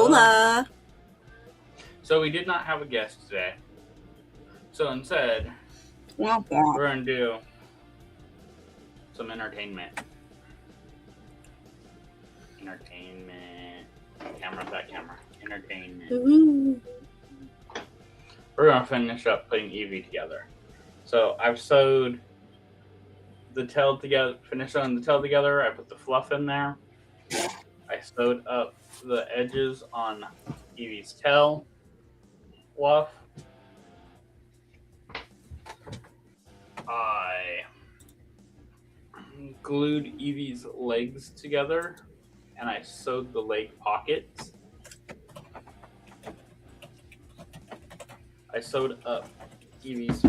Hola. So we did not have a guest today. So instead, Womp womp. we're going to do some entertainment. Camera, that camera. Entertainment. Ooh. We're going to finish up putting EEVEE together. So I've sewed the tail together, finished sewing the tail together. I put the fluff in there. I sewed up the edges on EEVEE's tail fluff. I glued EEVEE's legs together and I sewed the leg pockets. I sewed up EEVEE's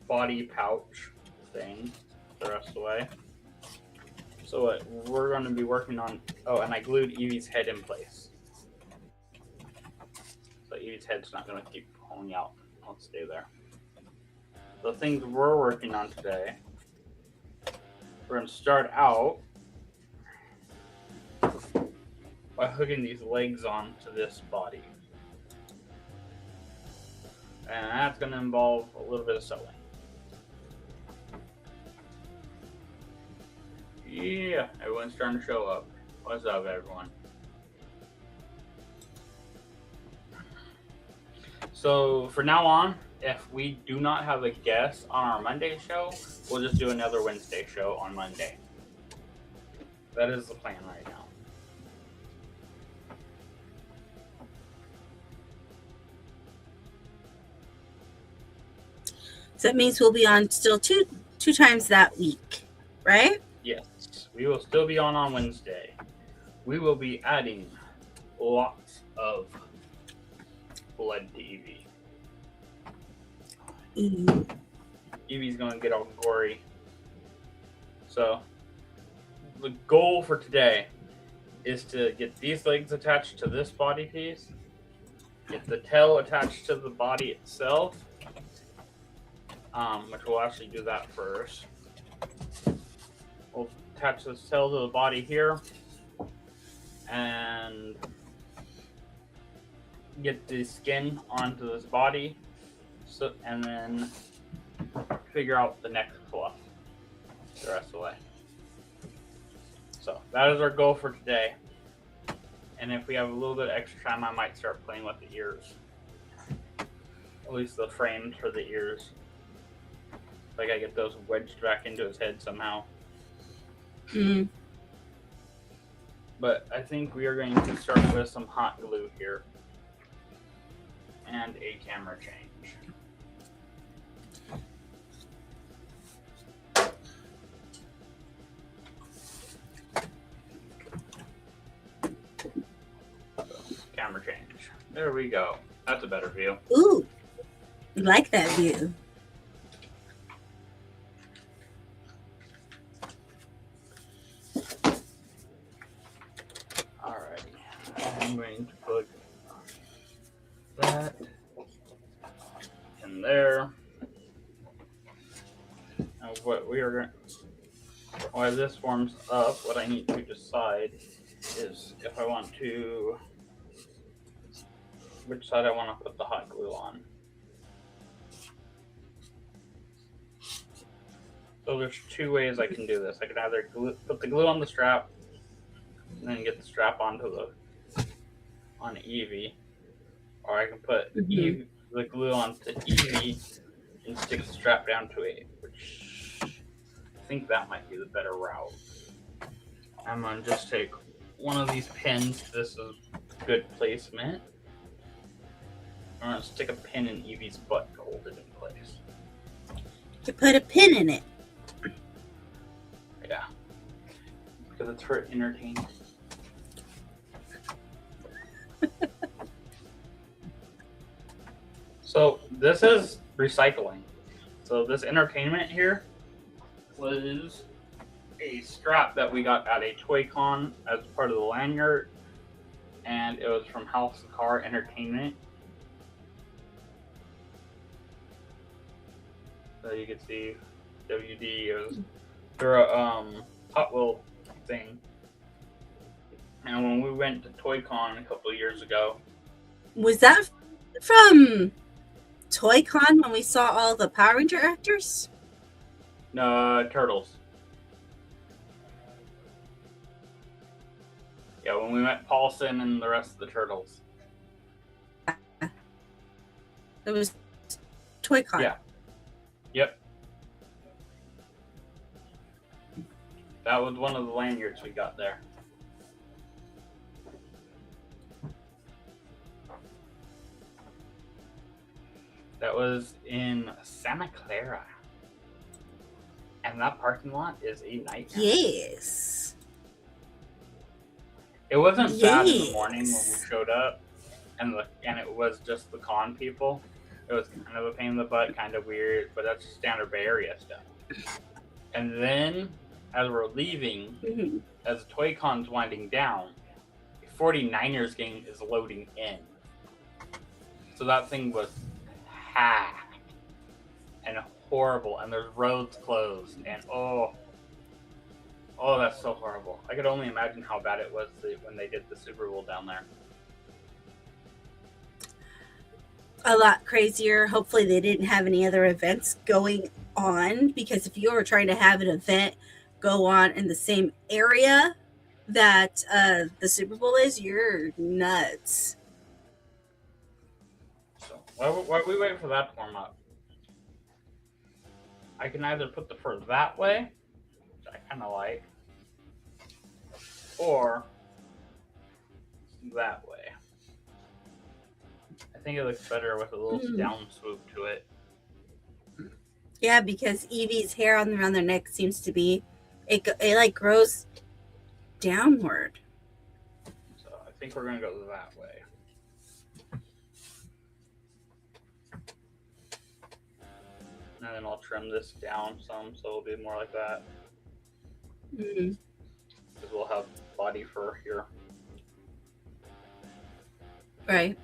body pouch thing the rest of the way. So what we're going to be working on, and I glued EEVEE's head in place. So EEVEE's head's not going to keep pulling out. It'll stay there. The things we're working on today, we're going to start out by hooking these legs onto this body. And that's going to involve a little bit of sewing. Yeah, everyone's starting to show up. What's up, everyone? So for now on, if we do not have a guest on our Monday show, we'll just do another Wednesday show on Monday. That is the plan right now. So that means we'll be on still two times that week, right? Yes, we will still be on Wednesday. We will be adding lots of blood to EEVEE. EEVEE's gonna get all gory. So the goal for today is to get these legs attached to this body piece, get the tail attached to the body itself, which we'll actually do that first. We'll attach this tail to the body here and get the skin onto this body, and then figure out the neck fluff the rest of the way. So that is our goal for today. And if we have a little bit of extra time, I might start playing with the ears. At least the frames for the ears. So I gotta get those wedged back into his head somehow. But I think we are going to start with some hot glue here. And a camera change. Camera change. There we go. That's a better view. Ooh, I like that view. Alrighty. I'm going to put that in there. Now what we are going to, while this warms up, what I need to decide is if I want to, which side I want to put the hot glue on. So there's two ways I can do this. I can either put the glue on the strap and then get the strap onto on EEVEE, or I can put the glue onto EEVEE and stick the strap down to it, which I think that might be the better route. I'm gonna just take one of these pins. This is good placement. I'm gonna stick a pin in EEVEE's butt to hold it in place. To put a pin in it. Yeah, because it's for entertainment. So this is recycling. So this entertainment here was a strap that we got at a Toy Con as part of the lanyard, and it was from House of Car Entertainment. So you can see WD, it was through a Hot Wheel thing. And when we went to ToyCon a couple of years ago, Was that from ToyCon when we saw all the Power Ranger actors? Turtles. Yeah, when we met Paulson and the rest of the Turtles. It was ToyCon. Yeah. Yep. That was one of the lanyards we got there. That was in Santa Clara. And that parking lot is a nightmare. Yes. It wasn't bad in the morning when we showed up, and it was just the con people. It was kind of a pain in the butt, kind of weird, but that's standard Bay Area stuff. And then, as we're leaving, as the ToyCon's winding down, a 49ers game is loading in. So that thing was packed and horrible, and there's roads closed, and oh, that's so horrible. I could only imagine how bad it was when they did the Super Bowl down there. A lot crazier. Hopefully they didn't have any other events going on, because if you were trying to have an event go on in the same area that the Super Bowl is, you're nuts. So while we wait for that to warm up, I can either put the fur that way, which I kind of like, or that way. I think it looks better with a little down swoop to it. Yeah, because EEVEE's hair around their neck seems to be, it like grows downward. So I think we're going to go that way. And then I'll trim this down some so it'll be more like that. Because we'll have body fur here. Right.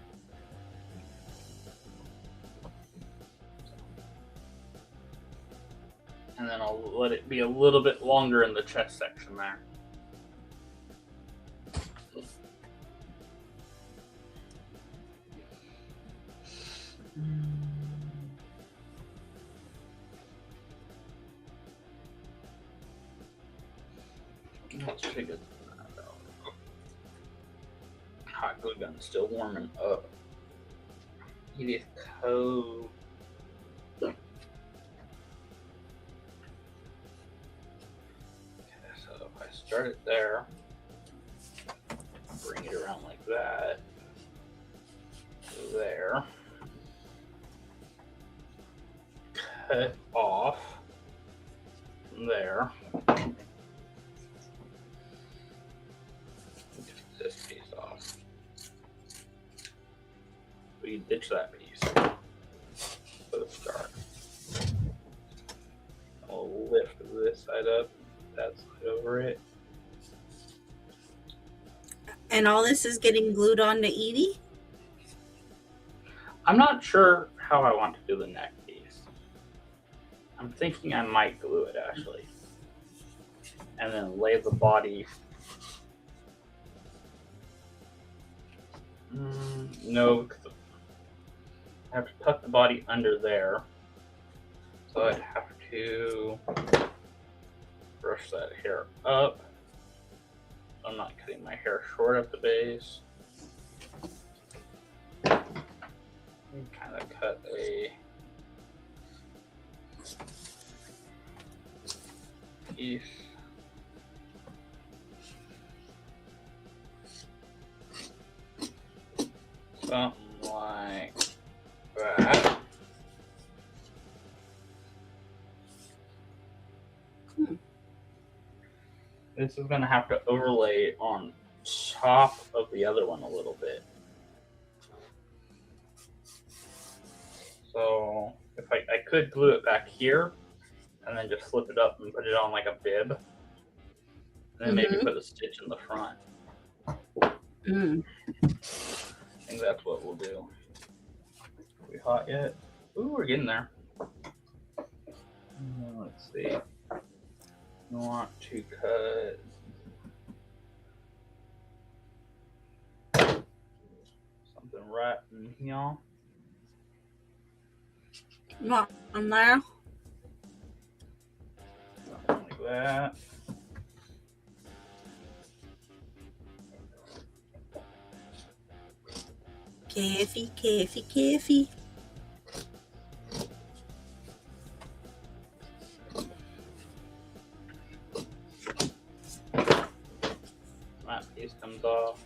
And then I'll let it be a little bit longer in the chest section there. Let's figure that out. Hot glue gun's still warming up. It is cold. Okay, so if I start it there, bring it around like that, there, cut off there. This piece off. We ditch that piece for the start. I'll lift this side up, that side over it. And all this is getting glued on to EEVEE? I'm not sure how I want to do the neck piece. I'm thinking I might glue it actually. And then lay the body. No, because I have to tuck the body under there. So I'd have to brush that hair up. I'm not cutting my hair short at the base. And kind of cut a piece. Something like that. This is going to have to overlay on top of the other one a little bit. So if I could glue it back here and then just flip it up and put it on like a bib. And then maybe put a stitch in the front. I think that's what we'll do. Are we hot yet? Ooh, we're getting there. Let's see. I want to cut right in here. What on there? Like that. Carefy. That piece comes off.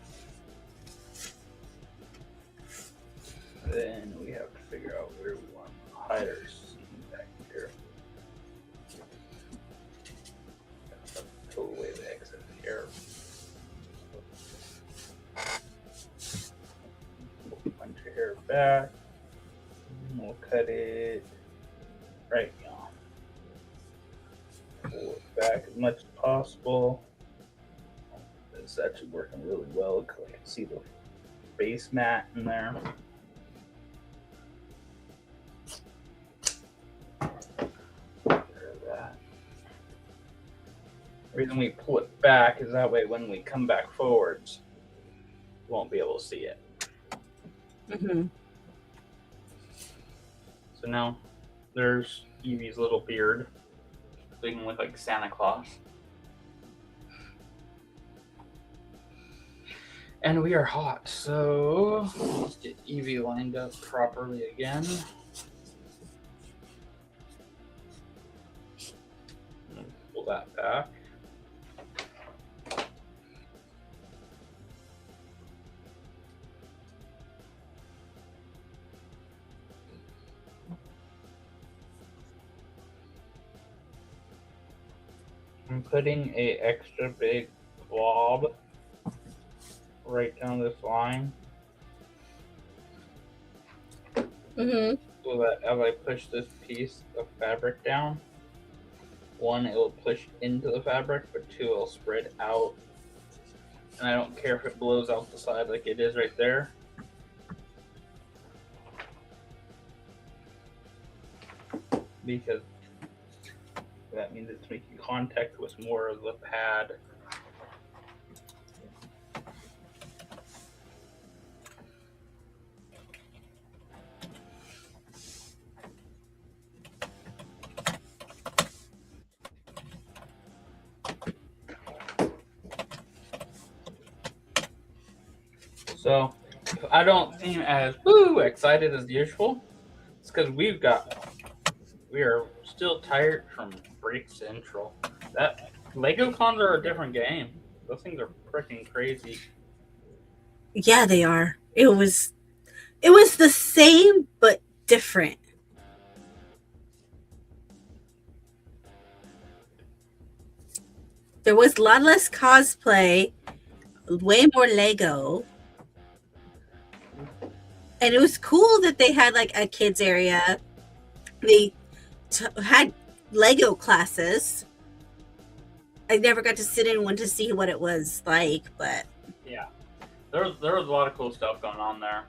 Then we have to figure out where we want to hide our seam back here. Total away the excess hair. We'll punch your hair back. And we'll cut it right now. Pull it back as much as possible. It's actually working really well because I can see the base mat in there. The reason we pull it back is that way when we come back forwards, you won't be able to see it. Mm-hmm. So now there's Evie's little beard. So he can look like Santa Claus. And we are hot, so let's get Evie lined up properly again. Pull that back. I'm putting a extra big blob right down this line. Mm-hmm. So that as I push this piece of fabric down, one, it will push into the fabric, but two, it'll spread out. And I don't care if it blows out the side like it is right there. Because that means it's making contact with more of the pad. So if I don't seem as excited as usual, it's because we are still tired from Break Central. That Lego cons are a different game. Those things are freaking crazy. Yeah, they are. It was the same but different. There was a lot less cosplay, way more Lego. And it was cool that they had like a kids area. They had Lego classes. I never got to sit in one to see what it was like, but yeah, there was a lot of cool stuff going on there.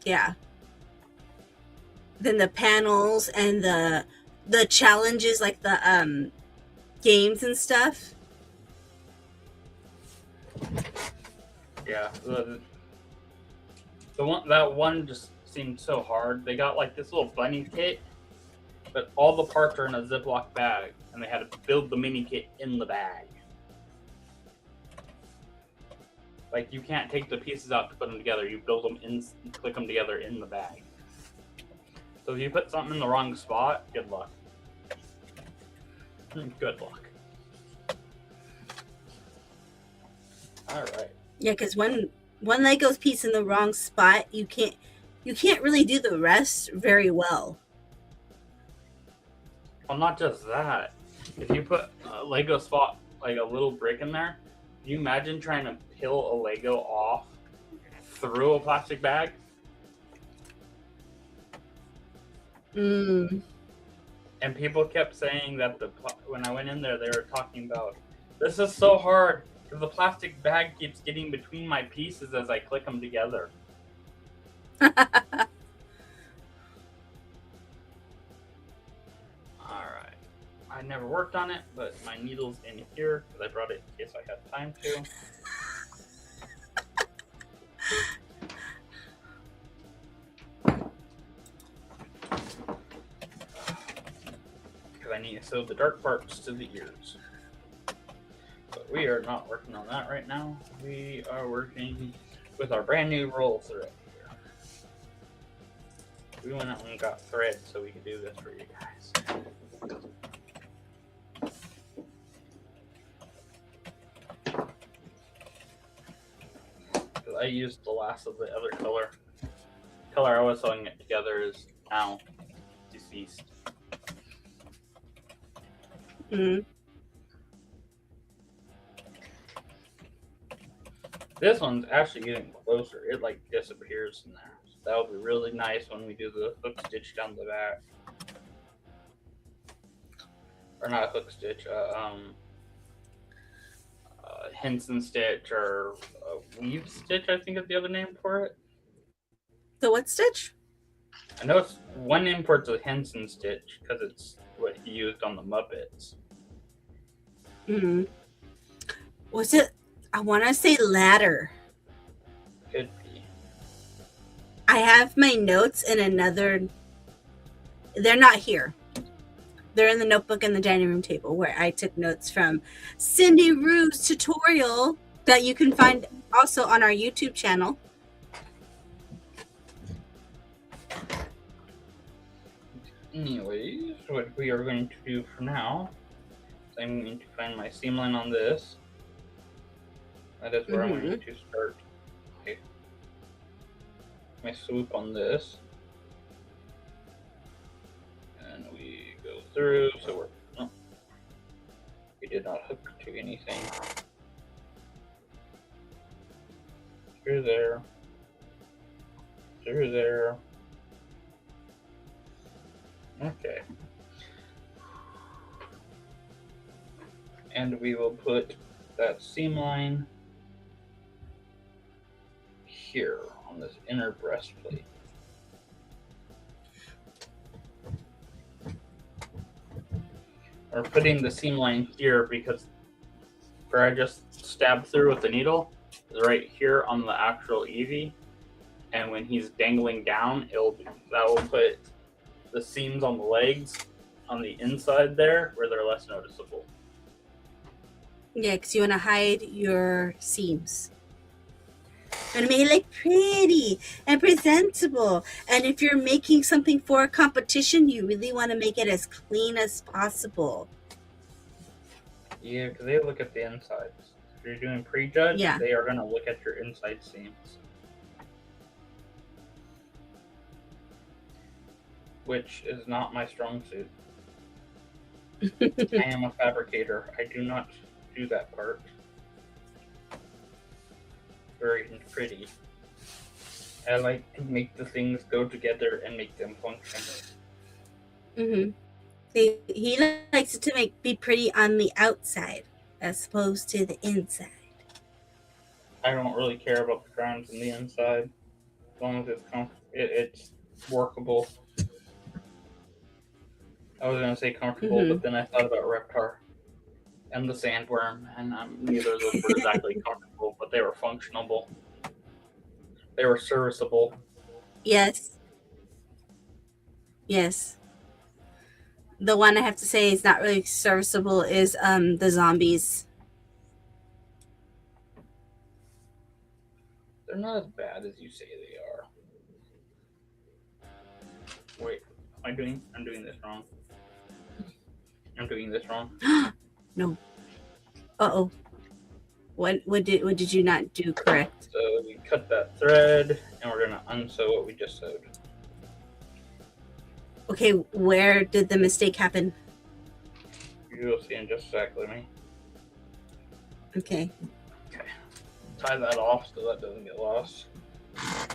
Yeah. Then the panels and the challenges, like the games and stuff. Yeah, that one just seemed so hard. They got like this little bunny kit, but all the parts are in a Ziploc bag, and they had to build the mini kit in the bag. Like, you can't take the pieces out to put them together. You build them click them together in the bag. So if you put something in the wrong spot, good luck. Good luck. All right. Yeah, because one Lego's piece in the wrong spot, you can't really do the rest very well. Well, not just that. If you put a Lego spot, like a little brick in there, can you imagine trying to peel a Lego off through a plastic bag? Mm. And people kept saying that when I went in there, they were talking about, this is so hard because the plastic bag keeps getting between my pieces as I click them together. Alright. I never worked on it, but my needle's in here because I brought it in case I had time to. I need to sew the dark parts to the ears. But we are not working on that right now. We are working with our brand new roll thread. We went out and got thread so we could do this for you guys. I used the last of the other color. The color I was sewing it together is now deceased. This one's actually getting closer. It like disappears in there. So that would be really nice when we do the hook stitch down the back. Or not a hook stitch, Henson stitch or weave stitch, I think is the other name for it. The what stitch? I know it's one name for it's a Henson stitch because it's what he used on the Muppets. Was it? I want to say ladder. Could be. I have my notes in another. They're not here. They're in the notebook in the dining room table where I took notes from Cindy Rue's tutorial that you can find also on our YouTube channel. Anyways, what we are going to do for now is I'm going to find my seam line on this. That is where I'm going to start my swoop on this. And we go through, so we did not hook to anything. Through there. Through there. Okay. And we will put that seam line here on this inner breastplate. We're putting the seam line here because where I just stabbed through with the needle is right here on the actual EEVEE, and when he's dangling down, that will put the seams on the legs on the inside there where they're less noticeable. Yeah, because you want to hide your seams. You want to make it look pretty and presentable. And if you're making something for a competition, you really want to make it as clean as possible. Yeah, because they look at the insides. If you're doing prejudge, they are going to look at your inside seams. Which is not my strong suit. I am a fabricator. I do not do that part. Very pretty. I like to make the things go together and make them function. He likes it to be pretty on the outside as opposed to the inside. I don't really care about the crowns on the inside, as long as it's workable. I was gonna say comfortable, but then I thought about Reptar and the sandworm, and neither of those were exactly comfortable, but they were functional. They were serviceable. Yes. The one I have to say is not really serviceable is the zombies. They're not as bad as you say they are. Wait, I'm doing this wrong. I'm doing this wrong. No. Uh-oh. What did you not do correct? So we cut that thread, and we're gonna unsew what we just sewed. Okay, where did the mistake happen? You'll see in just a sec, let me. Okay. Tie that off so that doesn't get lost.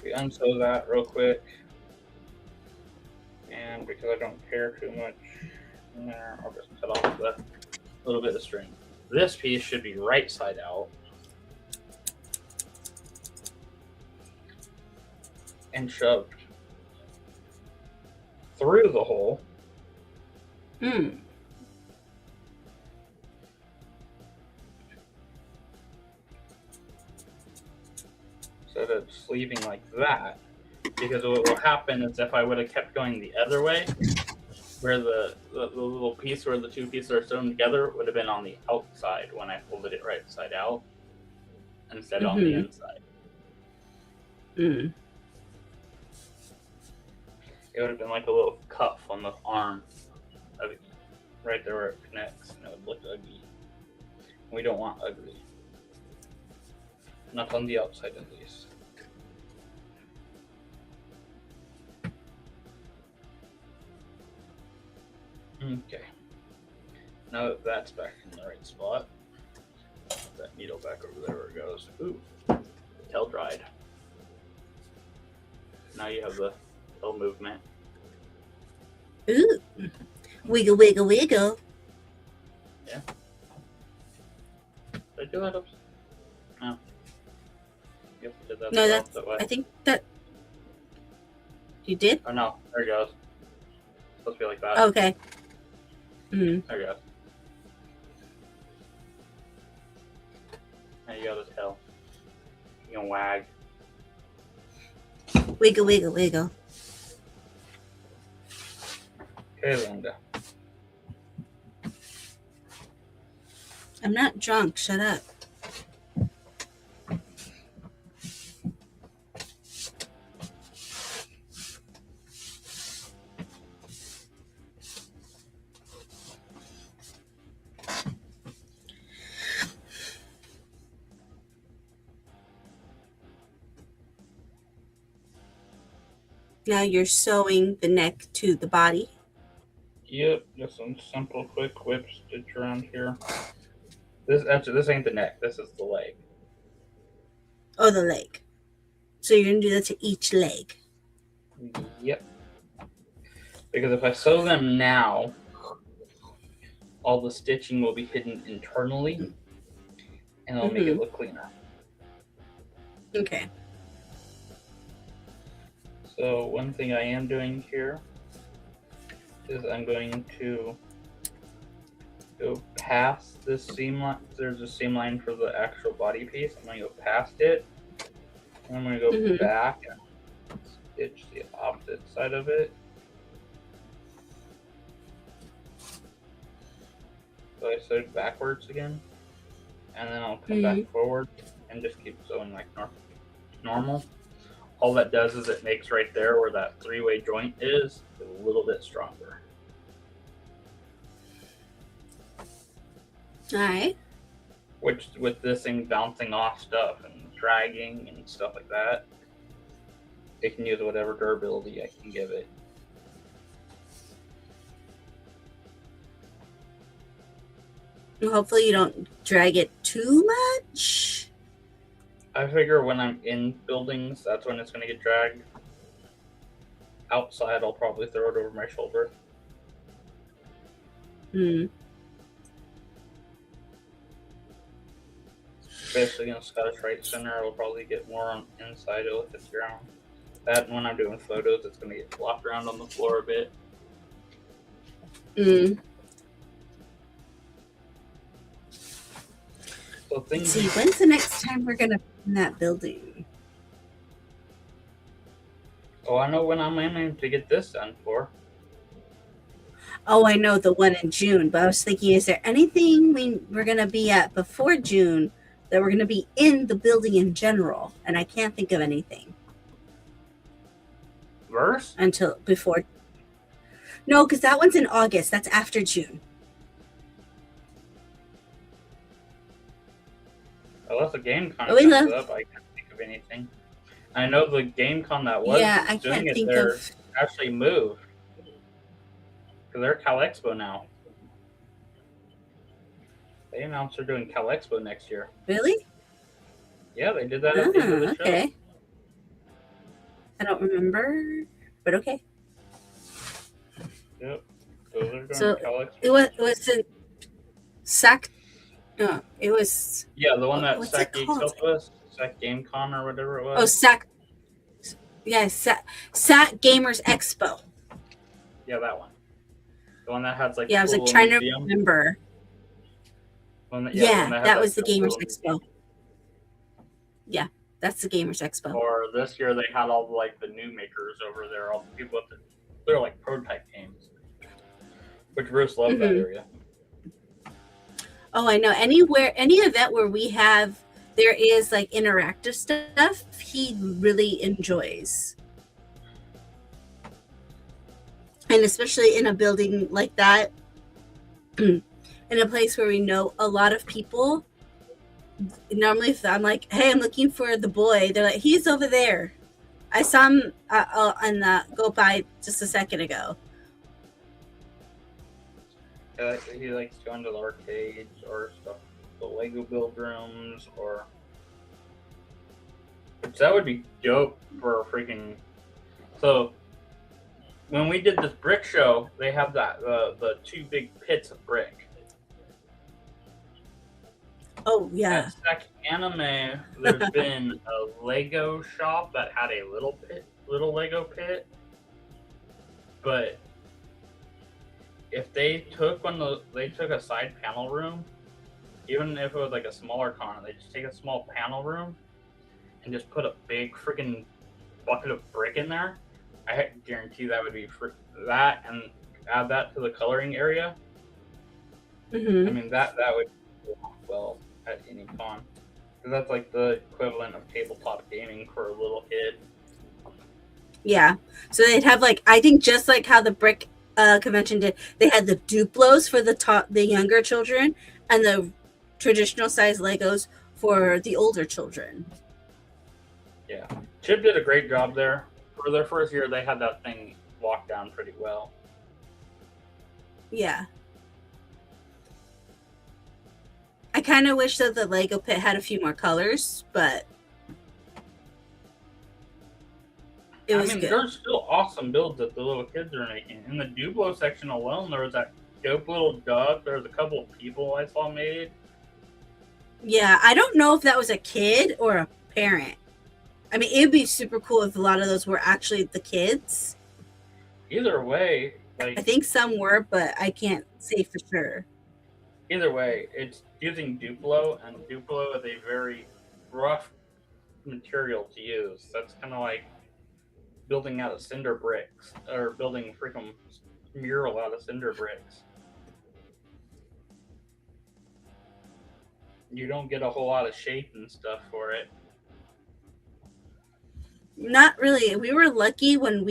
We unsew that real quick. And because I don't care too much in there, I'll just cut off the little bit of string. This piece should be right side out. And shoved through the hole. So that it's leaving like that. Because what will happen is if I would have kept going the other way, where the little piece where the two pieces are sewn together would have been on the outside when I folded it right side out instead on the inside. Mm. It would have been like a little cuff on the arm of it, right there where it connects, and it would look ugly. We don't want ugly. Not on the outside, at least. Okay. Now that that's back in the right spot, put that needle back over there where it goes. Ooh, tail dried. Now you have the tail movement. Ooh. Wiggle, wiggle, wiggle. Yeah. Did I do that? No. Yep, did that. No, that's. that way. I think that. You did? Oh no, there it goes. It's supposed to be like that. Okay. Mm. There it goes. Now you got the tail. You can wag. Wiggle, wiggle, wiggle. Okay, Linda. I'm not drunk. Shut up. Now you're sewing the neck to the body. Yep, just some simple, quick whip stitch around here. This ain't the neck. This is the leg. Oh, the leg. So you're gonna do that to each leg. Yep. Because if I sew them now, all the stitching will be hidden internally, and it'll make it look cleaner. Okay. So one thing I am doing here is I'm going to go past this seam line. There's a seam line for the actual body piece. I'm going to go past it, and I'm going to go back and stitch the opposite side of it. So I sewed backwards again, and then I'll come back forward and just keep sewing like normal. All that does is it makes right there where that three-way joint is a little bit stronger. All right. Which, with this thing bouncing off stuff and dragging and stuff like that, it can use whatever durability I can give it. Hopefully you don't drag it too much. I figure when I'm in buildings, that's when it's going to get dragged. Outside, I'll probably throw it over my shoulder. Especially in a Scottish Rite Center, it'll probably get more on inside if it's ground. That, and when I'm doing photos, it's going to get flopped around on the floor a bit. So Let's see, when's the next time we're going to be in that building? Oh, I know when I'm aiming to get this done for. Oh, I know, the one in June, but I was thinking, is there anything we're going to be at before June that we're going to be in the building in general? And I can't think of anything. Verse? Until before. No, because that one's in August. That's after June. Unless a game con comes up, I can't think of anything. I know the game con that was I doing can't it think there of... actually moved. Because they're Cal Expo now. They announced they're doing Cal Expo next year. Really? Yeah, they did that at the end of the show. Okay. I don't remember, but okay. Yep. So they're going So to Cal Expo. it was in SAC. No, it was. Yeah, the one that what's SAC it Geeks called? helped us. SAC Game Con or whatever it was. Oh, SAC. Yes, SAC Gamers Expo. Yeah, that one. The one that has like. Yeah, I was like trying to remember. That was the Gamers Expo. Yeah, that's the Gamers Expo. Or this year they had all like the new makers over there, all the people they're like prototype games. which Bruce loved that area. Oh, I know. Any event where there is like interactive stuff, he really enjoys. And especially in a building like that, in a place where we know a lot of people, normally if I'm like, hey, I'm looking for the boy, they're like, he's over there. I saw him go by just a second ago. He likes going to the arcades or stuff, the Lego build rooms, or which that would be dope for a freaking. So when we did this brick show, they have the two big pits of brick. Oh yeah. At Stack Anime, there's been a Lego shop that had a little Lego pit, but if they took a side panel room, even if it was like a smaller con, they just take a small panel room and just put a big freaking bucket of brick in there. I guarantee that would be that, and add that to the coloring area. Mm-hmm. I mean that would go well at any con, because that's like the equivalent of tabletop gaming for a little kid. Yeah, so they'd have like, I think just like how the brick convention did, they had the Duplos for the younger children and the traditional size Legos for the older children. Yeah, Chip did a great job there. For their first year, they had that thing locked down pretty well. Yeah. I kind of wish that the Lego pit had a few more colors, but it was good. There's still awesome builds that the little kids are making. In the Duplo section alone, there was that dope little duck. There was a couple of people I saw made. Yeah, I don't know if that was a kid or a parent. I mean, it would be super cool if a lot of those were actually the kids. Either way, like, I think some were, but I can't say for sure. Either way, it's using Duplo, and Duplo is a very rough material to use. That's kind of like building out of cinder bricks, or building a freaking mural out of cinder bricks. You don't get a whole lot of shape and stuff for it. Not really. We were lucky when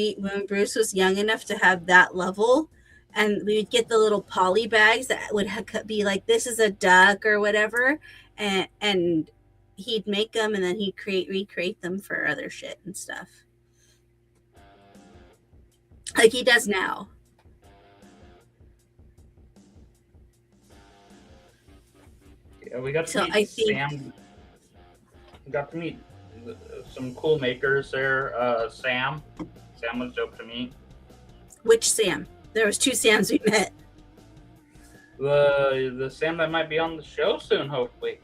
Bruce was young enough to have that level, and we would get the little poly bags that would be like, this is a duck or whatever, and he'd make them, and then he'd recreate them for other shit and stuff, like he does now. Yeah, we got to meet Sam. We got to meet some cool makers there. Sam was dope to meet. Which Sam? There was two Sams we met. The Sam that might be on the show soon, hopefully.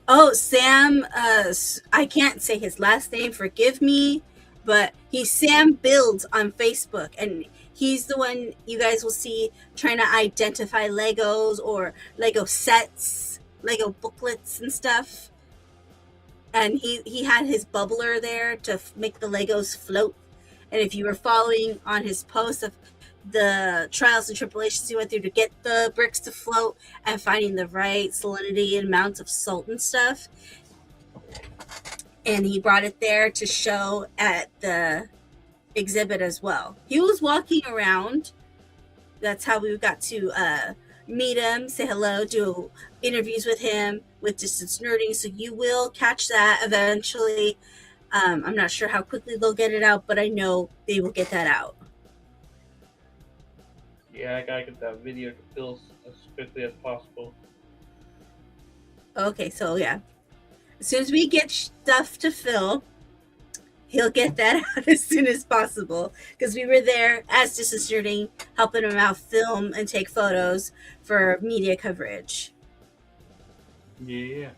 Oh, Sam. I can't say his last name. Forgive me, but he's Sam Builds on Facebook, and he's the one you guys will see trying to identify Legos or Lego sets, Lego booklets and stuff. And he had his bubbler there to make the Legos float. And if you were following on his post of the trials and tribulations he went through to get the bricks to float and finding the right salinity and amounts of salt and stuff, and he brought it there to show at the exhibit as well. He was walking around. That's how we got to meet him, say hello, do interviews with him with Distance Nerding. So you will catch that eventually. I'm not sure how quickly they'll get it out, but I know they will get that out. Yeah, I gotta get that video to Phil as quickly as possible. Okay, so yeah. As soon as we get stuff to Phil, he'll get that out as soon as possible. Because we were there as Distance Nerding, helping him out film and take photos for media coverage. Yeah.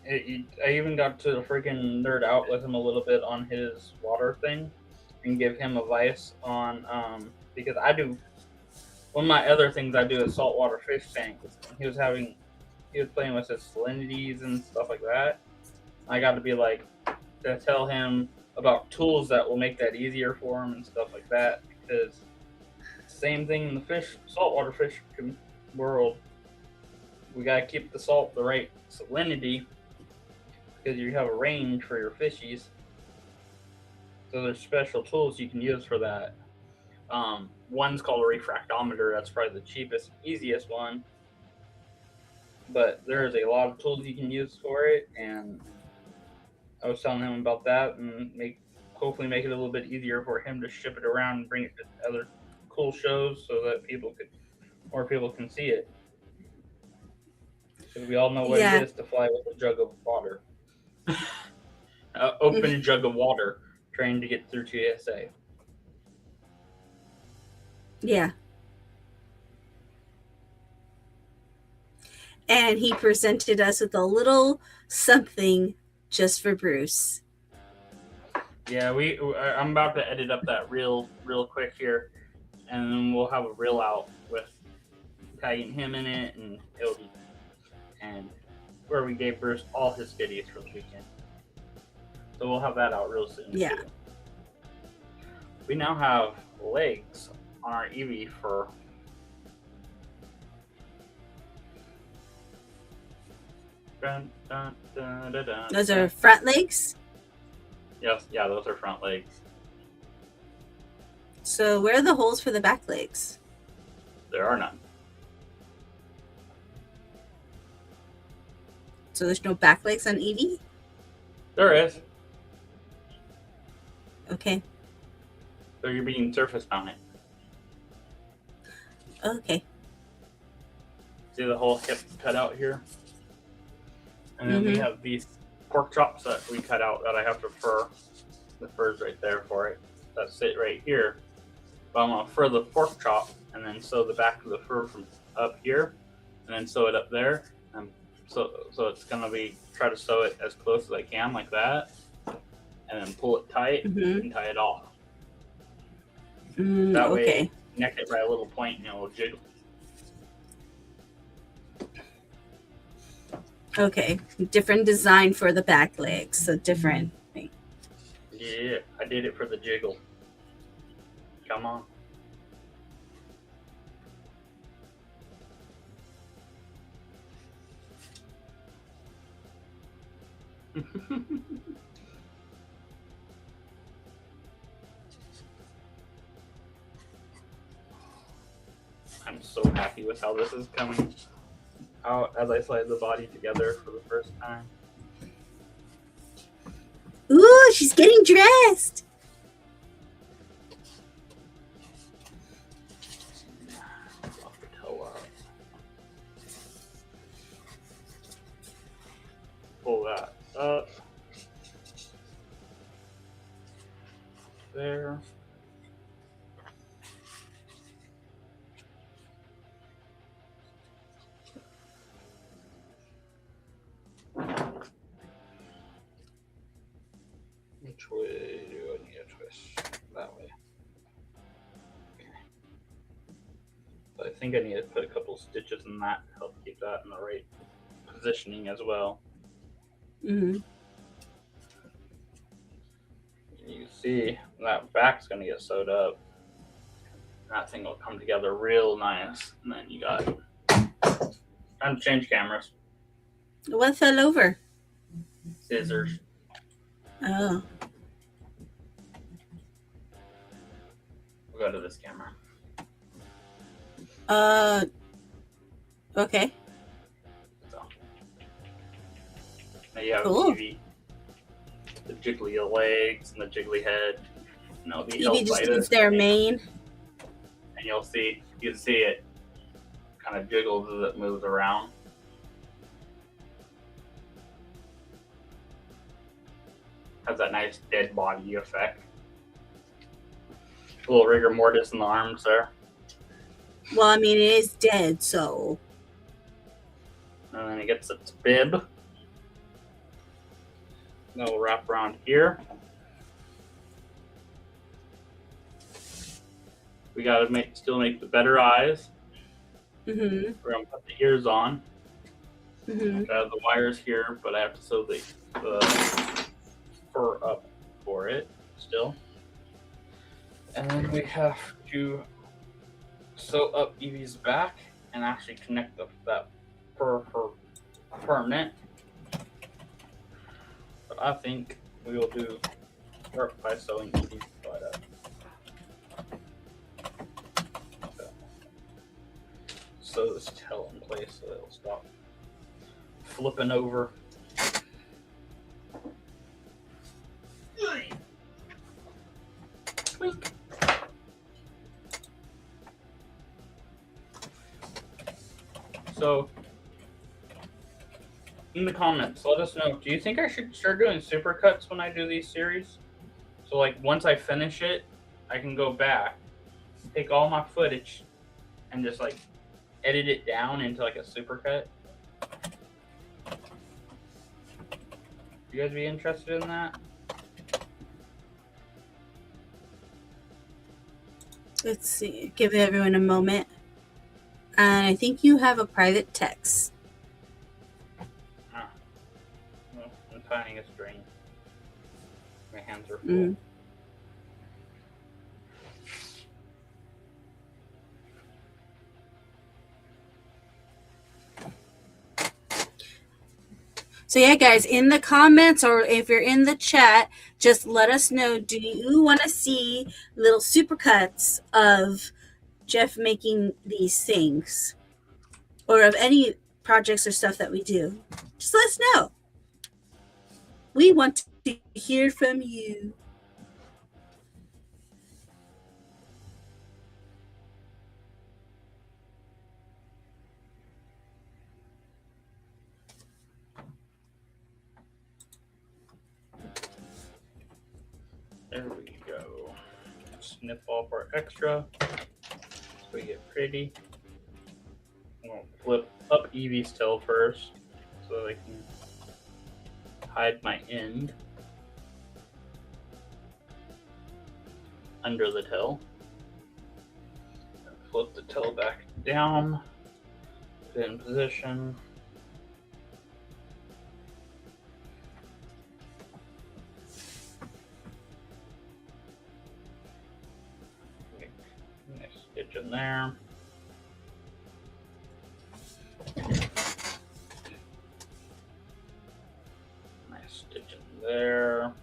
I even got to freaking nerd out with him a little bit on his water thing and give him advice on, because one of my other things I do is saltwater fish tanks. He was playing with his salinities and stuff like that. I got to be like, to tell him about tools that will make that easier for him and stuff like that, because same thing in the saltwater fish world. We gotta keep the salt the right salinity because you have a range for your fishies. So there's special tools you can use for that. One's called a refractometer. That's probably the cheapest, easiest one. But there's a lot of tools you can use for it, and I was telling him about that, and hopefully make it a little bit easier for him to ship it around and bring it to other cool shows so that more people can see it. Because we all know what it is to fly with a jug of water. Open jug of water, trying to get through TSA. Yeah. And he presented us with a little something just for Bruce. Yeah, I'm about to edit up that reel real quick here, and then we'll have a reel out with tagging him in it, and where we gave Bruce all his goodies for the weekend. So we'll have that out real soon. Yeah. Too. We now have legs on our EEVEE for Those are front legs? Yes, yeah, those are front legs. So where are the holes for the back legs? There are none. So there's no back legs on EEVEE? There is. Okay. So you're being surface mounted. Okay. See the whole hip cut out here? And then we have these pork chops that we cut out that I have to fur. The fur's right there for it. That sit right here. But I'm going to fur the pork chop and then sew the back of the fur from up here and then sew it up there. And so it's going to be, try to sew it as close as I can like that. And then pull it tight and tie it off. That way, connect it right a little point and it will jiggle. Okay, different design for the back legs, so different. Yeah, I did it for the jiggle. Come on. I'm so happy with how this is coming out as I slide the body together for the first time. Ooh, she's getting dressed. Off the toe up. Pull that up. There. Which way do I need to twist? That way. Okay. But I think I need to put a couple stitches in that to help keep that in the right positioning as well. You see that back's going to get sewed up. That thing will come together real nice. And then you got time to change cameras. What fell over? Scissors. Oh. We'll go to this camera. Okay. So now you have Cool. EEVEE, the jiggly legs and the jiggly head. And it'll be EEVEE held just by needs this their thing. mane. And you can see it kind of jiggles as it moves around. Has that nice dead body effect. A little rigor mortis in the arms there. Well, I mean, it is dead, so. And then it gets its bib. That'll wrap around here. We gotta still make the better eyes. We're gonna put the ears on. I have the wires here, but I have to sew the fur up for it still. And then we have to sew up EEVEE's back and actually connect that for her permanent. But I think we will start by sewing EEVEE's butt up. Sew this tail in place so it'll stop flipping over. Twink. So, in the comments, let us know, do you think I should start doing supercuts when I do these series? So, like, once I finish it, I can go back, take all my footage, and just, like, edit it down into, like, a supercut? You guys be interested in that? Let's see. Give everyone a moment. And I think you have a private text. Ah. Well, I'm tying a string. My hands are full. So yeah, guys, in the comments or if you're in the chat, just let us know, do you want to see little supercuts of Jeff making these things? Or of any projects or stuff that we do? Just let us know. We want to hear from you. There we go. Snip off our extra so we get pretty. I'm going to flip up EEVEE's tail first so I can hide my end under the tail. Flip the tail back down, put it in position. Nice stitch in there. Nice stitch in there.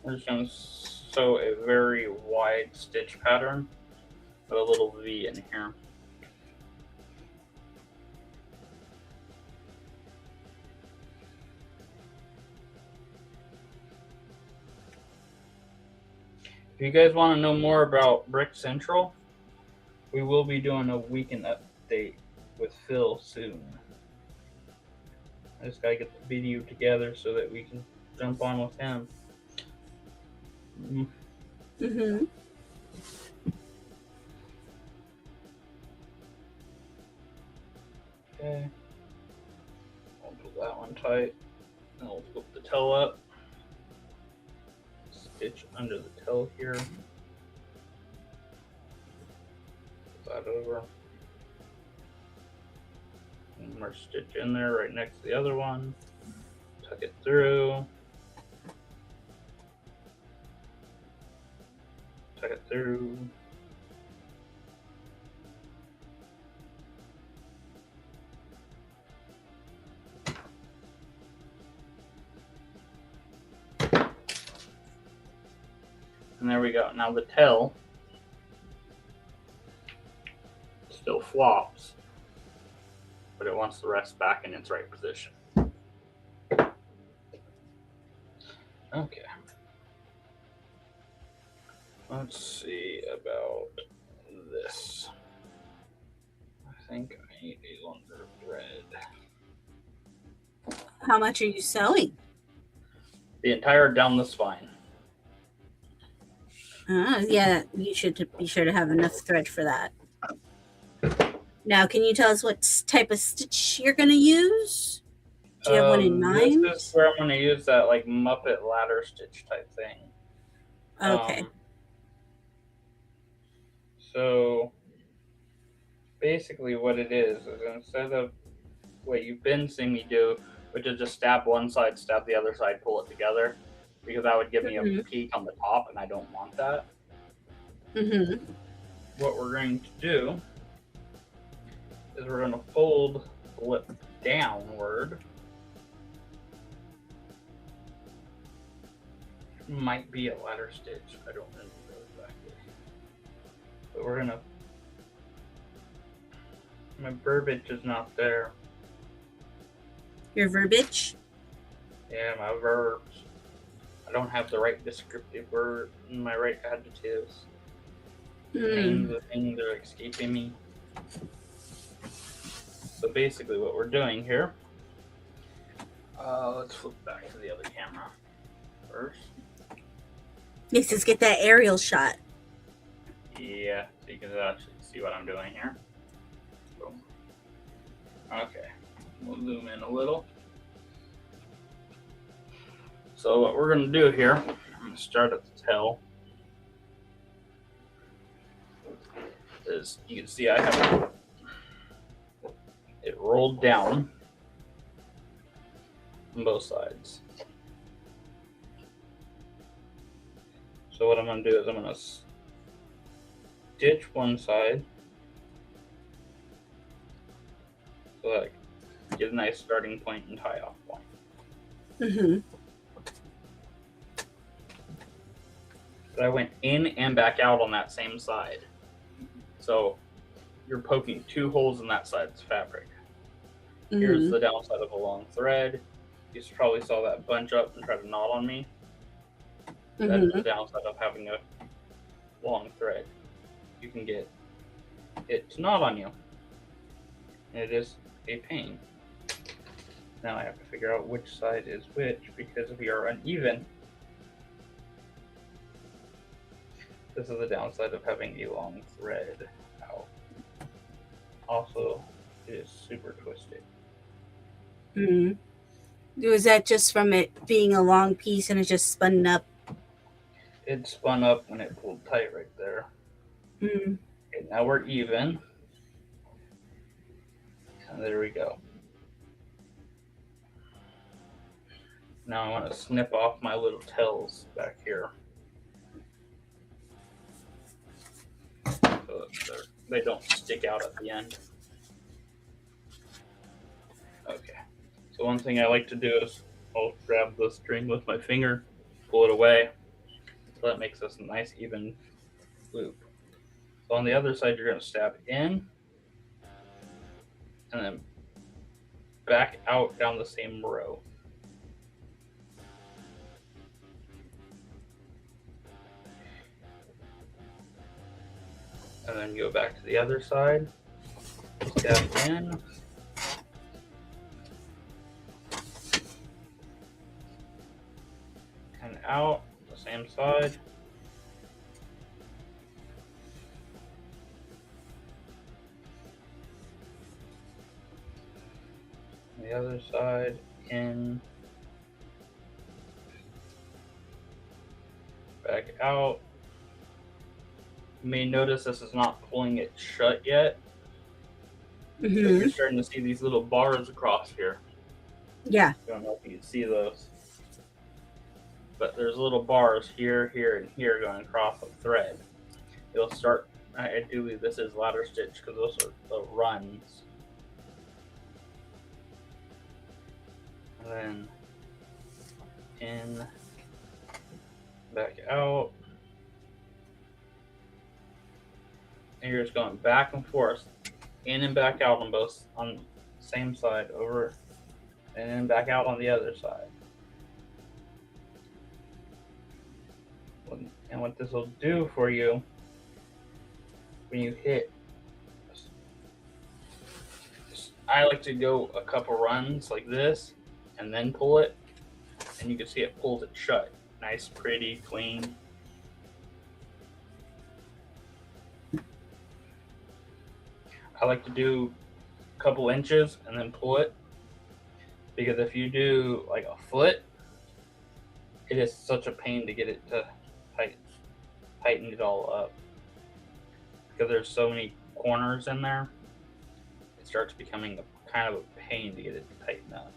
We're just going to sew a very wide stitch pattern with a little V in here. If you guys want to know more about Brick Central, we will be doing a weekend update with Phil soon. I just gotta get the video together so that we can jump on with him. Mm-hmm. Okay. I'll pull that one tight. And I'll flip the tail up. Stitch under the tail here. Put that over. One more stitch in there right next to the other one. Tuck it through. Tuck it through. And there we go. Now the tail still flops, but it wants the rest back in its right position. Okay. Let's see about this. I think I need a longer thread. How much are you sewing? The entire down the spine. Yeah, you should be sure to have enough thread for that. Now, can you tell us what type of stitch you're going to use? Do you have one in mind? This is where I'm going to use that like Muppet ladder stitch type thing. Okay. So basically what it is instead of what you've been seeing me do, which is just stab one side, stab the other side, pull it together, because that would give me a Mhm. peak on the top, and I don't want that. Mhm. What we're going to do is we're going to fold the lip downward. Might be a ladder stitch. I don't know exactly. But we're gonna. My verbiage is not there. Your verbiage. Yeah, my verbs. I don't have the right descriptive word and my right adjectives. Names Mm. of things are escaping me. So basically, what we're doing here. Let's flip back to the other camera first. Yes, let's get that aerial shot. Yeah, so you can actually see what I'm doing here. Boom. Okay, we'll zoom in a little. So what we're going to do here, I'm going to start at the tail. Is you can see I have it rolled down on both sides. So what I'm going to do is I'm going to stitch one side so that I get a nice starting point and tie off point. Mm-hmm. But I went in and back out on that same side. So you're poking two holes in that side's fabric. Mm-hmm. Here's the downside of a long thread. You probably saw that bunch up and try to knot on me. Mm-hmm. That is the downside of having a long thread. You can get it to knot on you. And it is a pain. Now I have to figure out which side is which because we are uneven. This is the downside of having a long thread out. Also, it is super twisted. Mm-hmm. Was that just from it being a long piece and it just spun up? It spun up when it pulled tight right there. Mm-hmm. Okay, now we're even. And there we go. Now I want to snip off my little tails back here. So they don't stick out at the end. Okay. So one thing I like to do is I'll grab the string with my finger, pull it away. So that makes us a nice even loop. So on the other side, you're going to stab in and then back out down the same row. And then go back to the other side, stab in, and out the same side. The other side, in, back out. You may notice this is not pulling it shut yet. Mm-hmm. But you're starting to see these little bars across here. Yeah. I don't know if you can see those. But there's little bars here, here, and here going across the thread. It'll start, I do believe this is ladder stitch because those are the runs. And then in, back out. And you're just going back and forth, in and back out on both, on the same side, over, and then back out on the other side. And what this will do for you when you hit, I like to go a couple runs like this and then pull it, and you can see it pulls it shut. Nice, pretty, clean. I like to do a couple inches and then pull it, because if you do like a foot, it is such a pain to get it to tighten it all up, because there's so many corners in there. It starts becoming kind of a pain to get it to tighten up.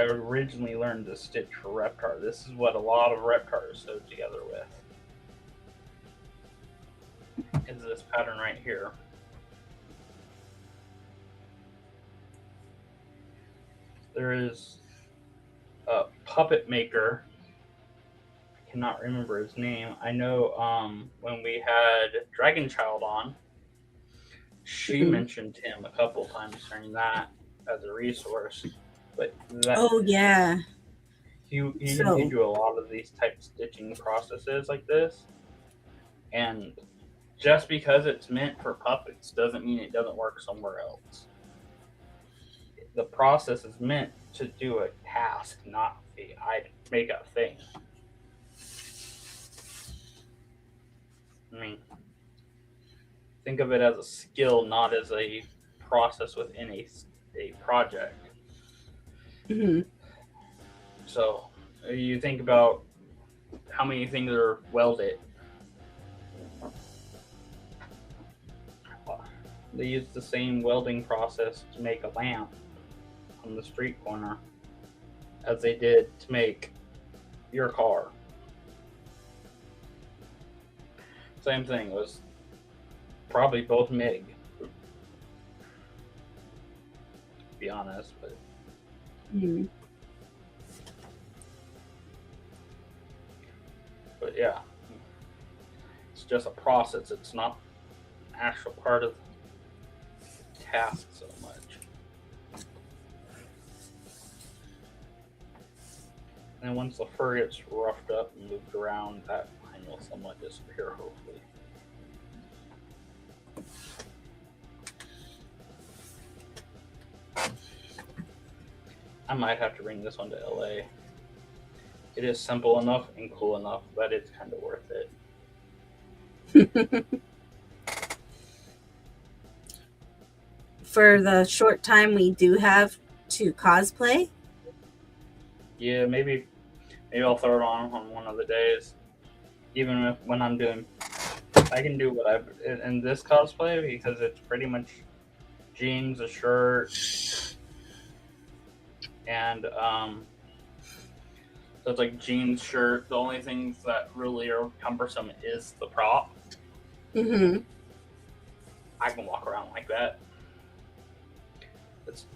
I originally learned to stitch for Reptar. This is what a lot of Reptar is sewed together with. Is this pattern right here. There is a puppet maker. I cannot remember his name. I know when we had Dragon Child on, she mentioned him a couple times during that as a resource. But that, oh yeah, he can do a lot of these type of stitching processes like this, and just because it's meant for puppets doesn't mean it doesn't work somewhere else. The process is meant to do a task, not make a thing. I mean, think of it as a skill, not as a process within a project. Mm-hmm. So you think about how many things are welded. They use the same welding process to make a lamp on the street corner as they did to make your car. Same thing, was probably both MIG, to be honest, but but yeah, it's just a process. It's not an actual part of the task so much. And once the fur gets roughed up and moved around, that line will somewhat disappear, hopefully. I might have to bring this one to LA. It is simple enough and cool enough that it's kind of worth it. For the short time we do have to cosplay. Yeah, maybe I'll throw it on one of the days. Even if when I'm doing, I can do what I in this cosplay because it's pretty much jeans, a shirt, and so it's like jeans, shirt. The only things that really are cumbersome is the prop. Mm-hmm. I can walk around like that. It's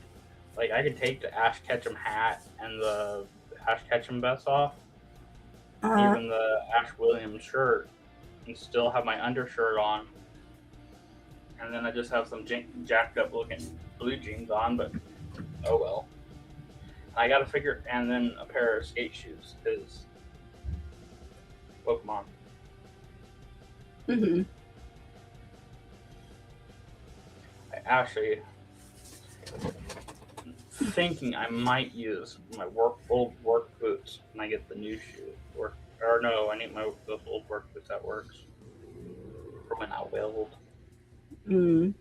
like I could take the Ash Ketchum hat and the Ash Ketchum vest off, even the Ash Williams shirt, and still have my undershirt on. And then I just have some jacked up looking blue jeans on, but oh well. I gotta figure, and then a pair of skate shoes, because Pokemon. Mm-hmm. I actually thinking I might use my old work boots when I get the new shoe. Or no, I need those old work boots that works for when I weld. Mm-hmm.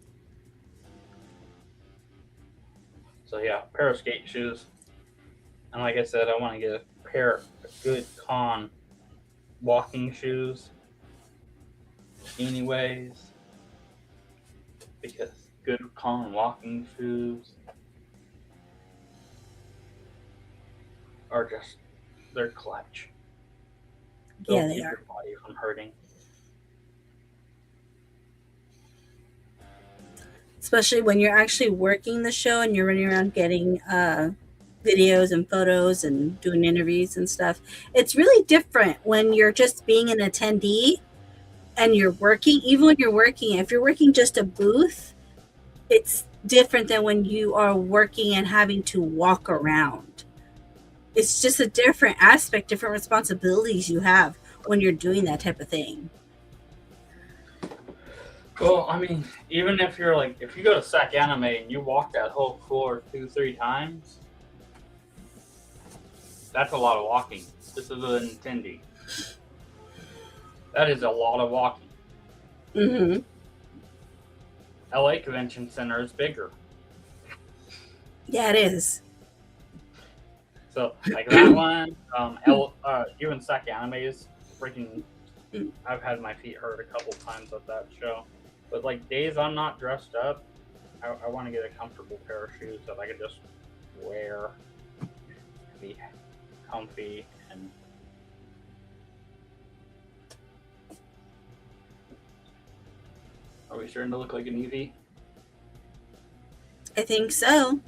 So yeah, a pair of skate shoes. And like I said, I want to get a pair of good con walking shoes anyways. Because good con walking shoes are just, they're clutch. Yeah, they keep are. your body from hurting. Especially when you're actually working the show and you're running around getting videos and photos and doing interviews and stuff. It's really different when you're just being an attendee and you're working. Even when you're working, if you're working just a booth, it's different than when you are working and having to walk around. It's just a different aspect, different responsibilities you have when you're doing that type of thing. Well, I mean, even if you're like, if you go to SAC Anime and you walk that whole floor 2-3 times, that's a lot of walking. This is an attendee. That is a lot of walking. Mm-hmm. LA Convention Center is bigger. Yeah, it is. So, like that one, even SAC Anime is freaking. I've had my feet hurt a couple times at that show. But like days I'm not dressed up, I want to get a comfortable pair of shoes that I could just wear. be comfy and are we starting to look like an EV? I think so.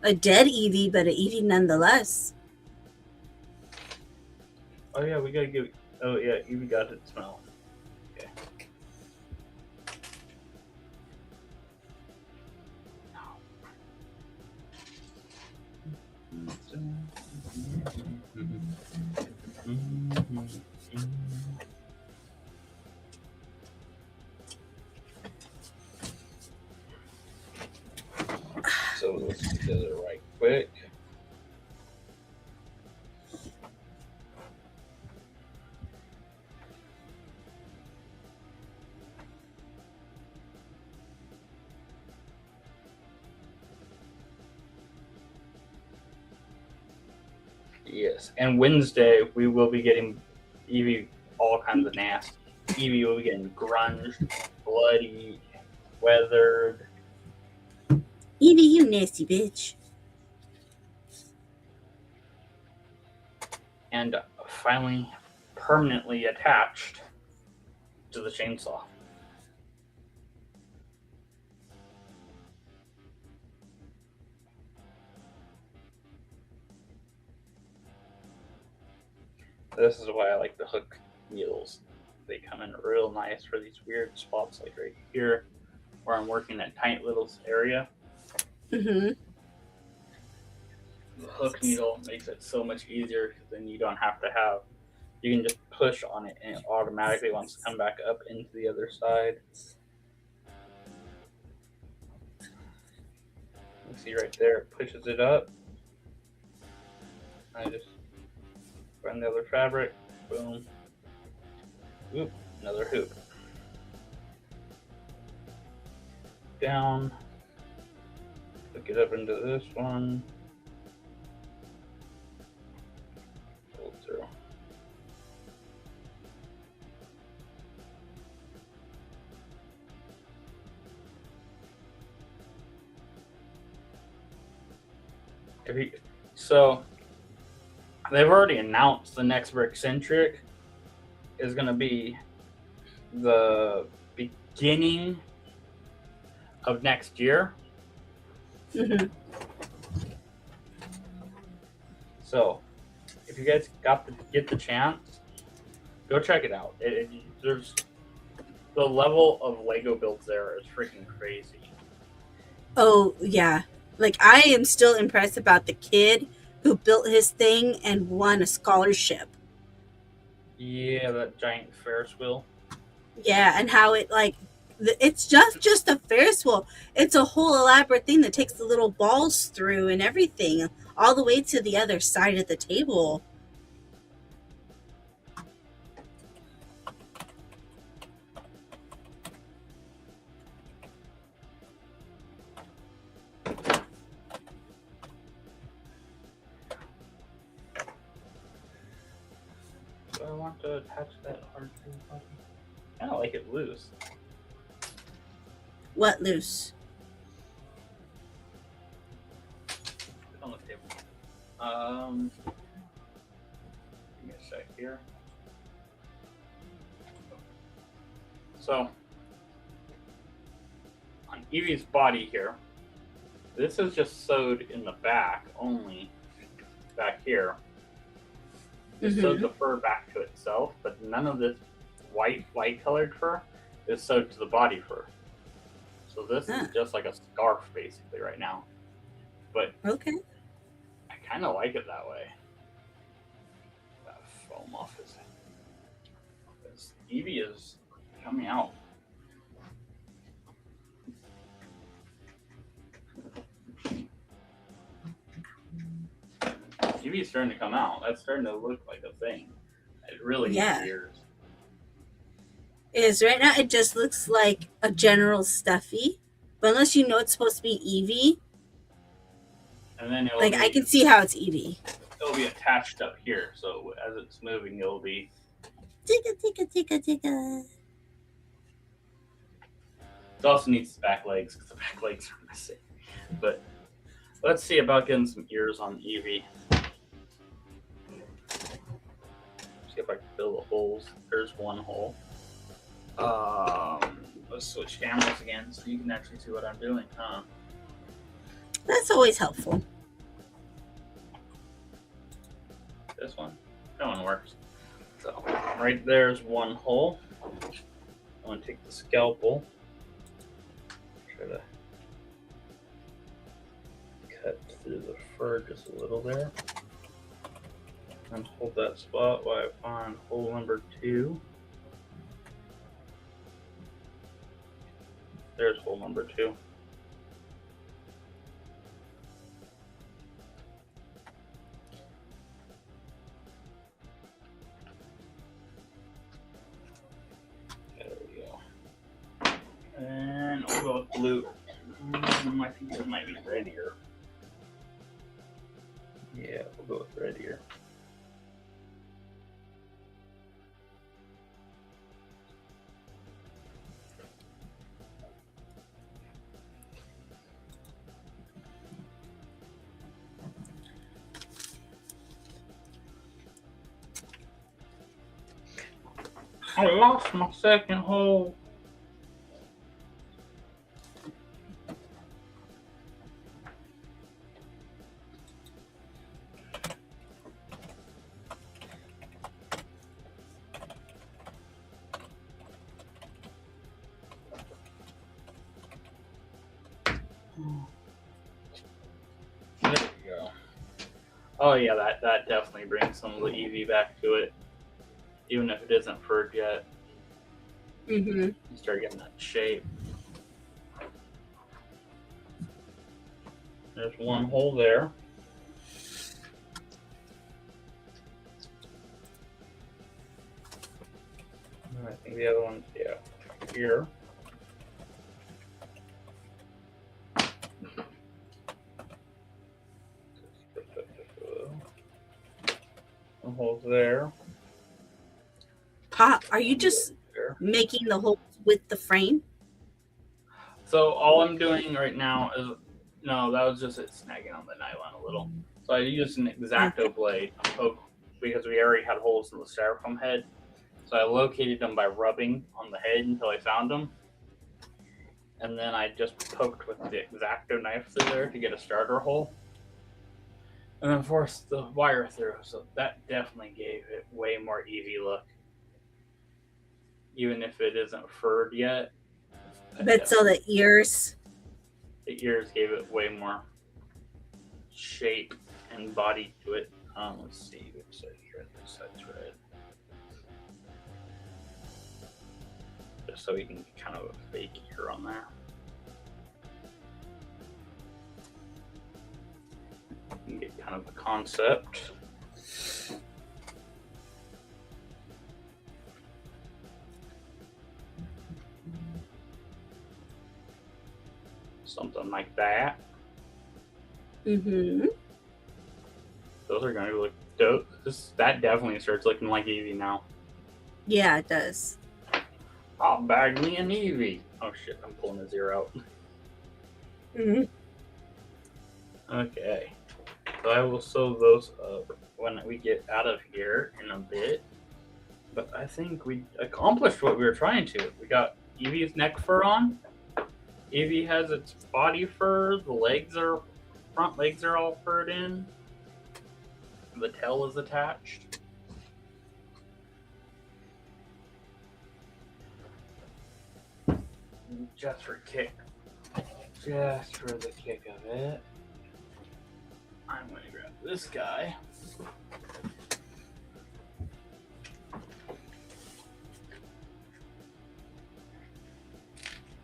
A dead EV, but an EV nonetheless. Oh yeah, we gotta give. Oh yeah, Evie got it smell. Okay. So let's get together right quick. Yes, and Wednesday we will be getting Evie all kinds of nasty. Evie will be getting grunged, bloody, weathered. Evie, you nasty bitch. And finally permanently attached to the chainsaw. This is why I like the hook needles. They come in real nice for these weird spots like right here where I'm working that tight little area. Mm-hmm. The hook needle makes it so much easier because then you don't have to have, you can just push on it and it automatically wants to come back up into the other side. You see right there, it pushes it up. I just run the other fabric, boom, oop, another hoop. Down, hook it up into this one, pull through. So they've already announced the next Brickcentric is going to be the beginning of next year. Mm-hmm. So if you guys get the chance, go check it out. There's the level of Lego builds there is freaking crazy. Oh, yeah. Like, I am still impressed about the kid who built his thing and won a scholarship. Yeah, that giant Ferris wheel. Yeah, and how it, like, it's just a Ferris wheel. It's a whole elaborate thing that takes the little balls through and everything, all the way to the other side of the table. So I want to attach that hard to the body. I don't like it loose. What loose? It's on the table. Give me a sec here. So on Evie's body here, this is just sewed in the back only, back here. Just sewed the fur back to itself, but none of this white colored fur is sewed to the body fur. So this is just like a scarf basically right now. But okay, I kind of like it that way. That foam off his head. Because Evie is coming out. Evie's starting to come out. That's starting to look like a thing. It really needs ears. It is right now. It just looks like a general stuffy, but unless you know it's supposed to be Evie, and then like I can see how it's Evie. It'll be attached up here, so as it's moving, it'll be ticka ticka ticka ticka. It also needs the back legs because the back legs are missing. But let's see about getting some ears on Evie. see if I can fill the holes. There's one hole. Let's switch cameras again so you can actually see what I'm doing, huh? That's always helpful. This one? That one works. So right there's one hole. I'm gonna take the scalpel. Try to cut through the fur just a little there. And hold that spot while I find hole number 2. There's hole number 2. There we go. And we'll go with blue. I think this might be red here. Yeah, we'll go with red here. I lost my second hole. There we go. Oh yeah, that definitely brings some of the EEVEE back to it. Even if it isn't furred yet. Mm-hmm. You start getting that shape. There's one hole there. And I think the other one's, yeah, here. One hole's there. Pop, are you just making the holes with the frame? So all I'm doing right now is, no, that was just it snagging on the nylon a little. So I used an X-Acto blade to poke because we already had holes in the styrofoam head. So I located them by rubbing on the head until I found them. And then I just poked with the X-Acto knife through there to get a starter hole. And then forced the wire through. So that definitely gave it way more EEVEE look. Even if it isn't furred yet. But so the ears. The ears gave it way more shape and body to it. Let's see which side's red. This side's red. Just so we can get kind of a fake ear on there. You can get kind of a concept. Something like that. Mm-hmm. Those are going to look dope. That definitely starts looking like EEVEE now. Yeah, it does. I'll bag me an EEVEE. Oh shit, I'm pulling a 0 out. Mm-hmm. Okay. So I will sew those up when we get out of here in a bit. But I think we accomplished what we were trying to. We got EEVEE's neck fur on. EEVEE has its body fur. The front legs are all furred in. The tail is attached. Just for the kick of it, I'm gonna grab this guy.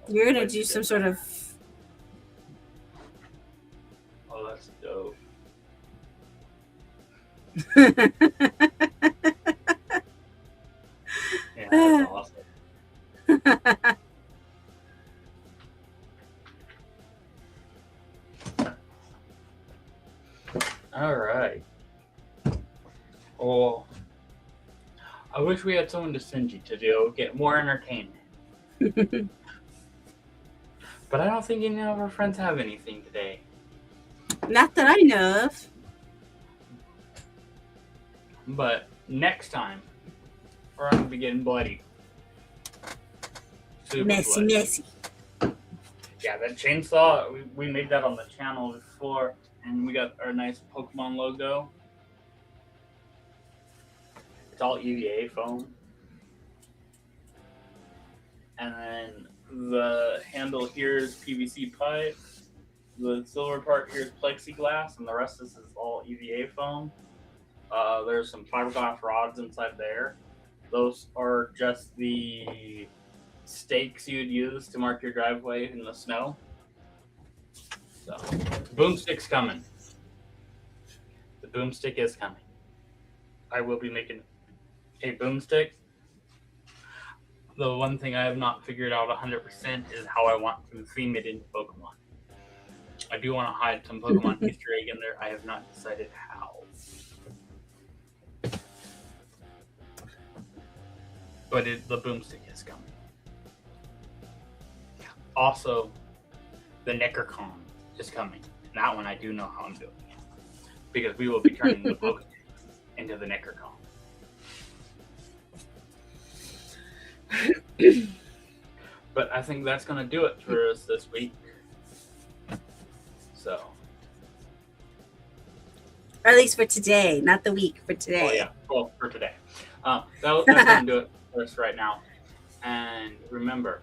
You're gonna do some sort of. Oh, that's dope. Yeah, that's awesome. All right. Well, I wish we had someone to send you to do get more entertainment. But I don't think any of our friends have anything today. Not that I know of. But next time, or I'm gonna be getting bloody. Super Messy, bloody. messy. Yeah, that chainsaw, we made that on the channel before, and we got our nice Pokemon logo. It's all EVA foam. And then the handle here is PVC pipe. The silver part here is plexiglass, and the rest of this is all EVA foam. There's some fiberglass rods inside there. Those are just the stakes you'd use to mark your driveway in the snow. So, the boomstick's coming. The boomstick is coming. I will be making a boomstick. The one thing I have not figured out 100% is how I want to theme it into Pokemon. I do want to hide some Pokemon Easter egg in there. I have not decided how. But the boomstick is coming. Also, the Necrocon is coming. And that one I do know how I'm doing. Because we will be turning the Pokedex into the Necrocon. But I think that's going to do it for us this week. So. Or at least for today, not the week, for today. Oh, yeah. Well, for today. That's going to do it for us right now. And remember,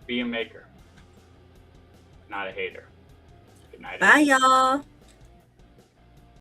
be a maker, not a hater. Good night. Bye, y'all.